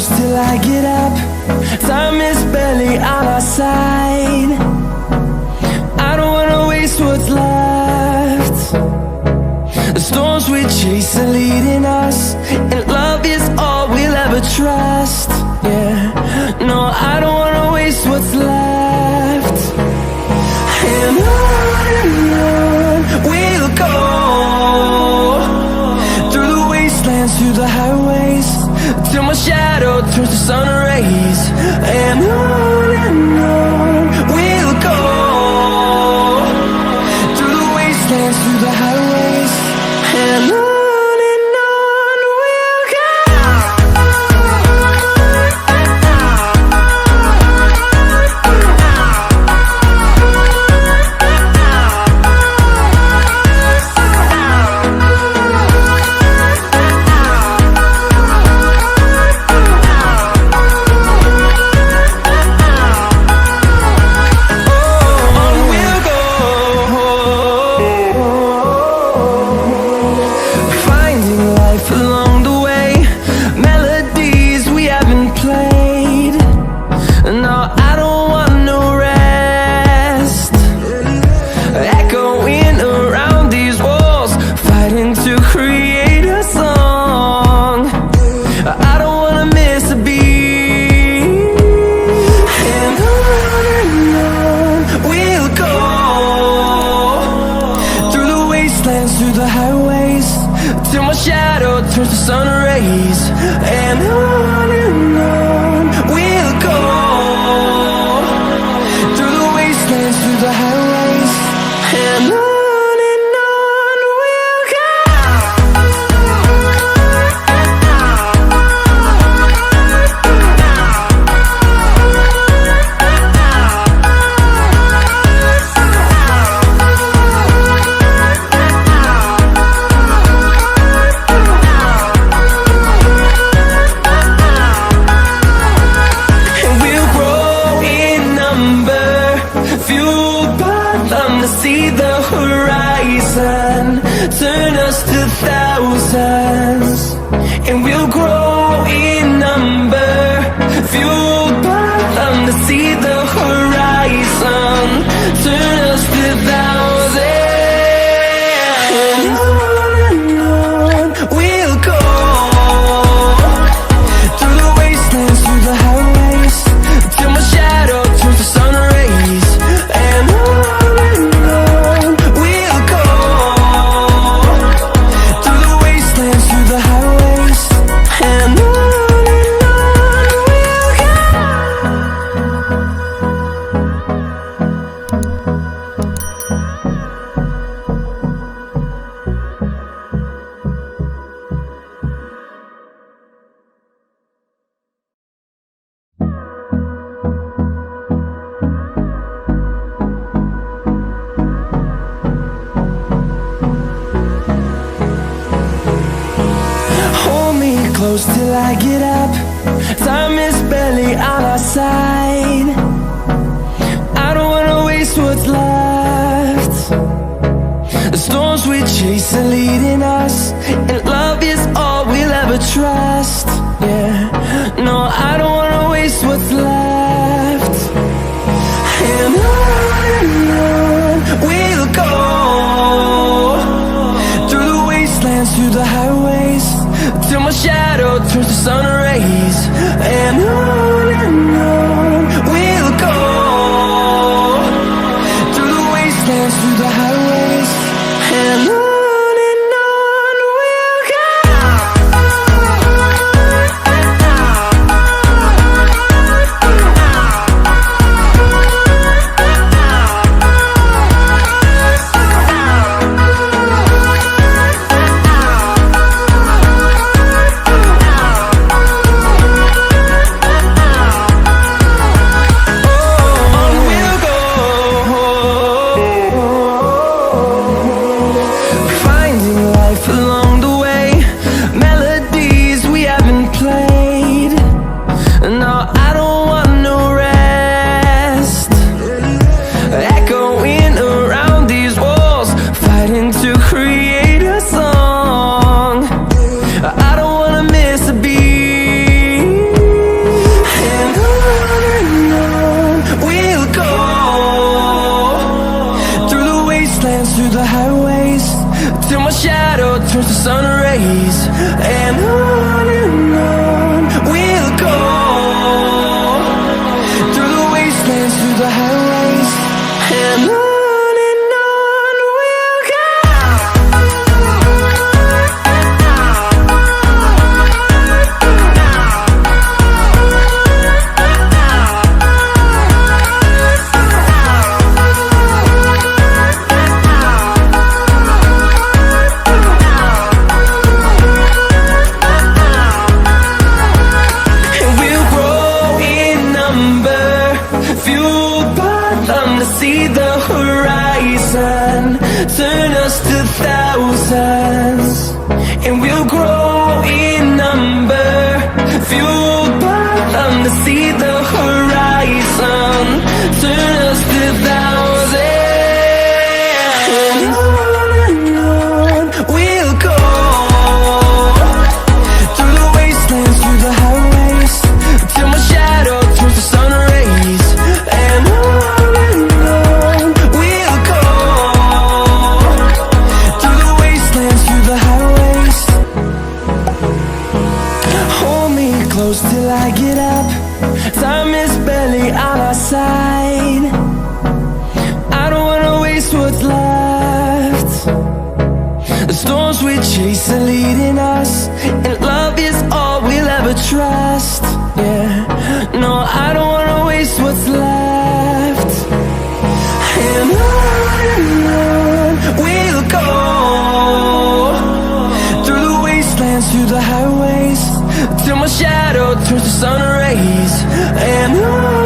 close till I get up. Time is barely on our side. I don't wanna waste what's left. The storms we chase are leading us, and love is all we'll ever trust. Yeah, no, I don't wanna waste what's left. And on we'll go, through the wastelands, through the highways, till my shadow turns to sun rays. And on we'll go, through the wastelands, through the highways, and on we'll go. Close till I get up. Time is barely on our side. I don't wanna waste what's left. The storms we chase are leading us, and love is all we'll ever trust. Yeah, no, I don't wanna waste what's left. And on we'll go, through the wastelands, through the highways, till my shadow turns to sun rays. And on we'll go, through the wastelands, through the highways, and on we'll go. wastelands, through the highways, till my shadow turns to sun rays. And on we'll go, through the wastelands, through the highways, and on we'll go. See the horizon, turn us to thousands, and we'll grow in number, fueled by them to see the horizon, turn us to thousands, and on we'll go, through the wastelands, through the highways, till my shadow turns to sun rays, and on till I get up. Time is barely on our side. I don't wanna waste what's left. The storms we chase are leading us, and love is all we'll ever trust. Yeah, no, I don't wanna waste what's left. And on we'll go, through the wastelands, through the highways, till my shadow turns to sun rays, and on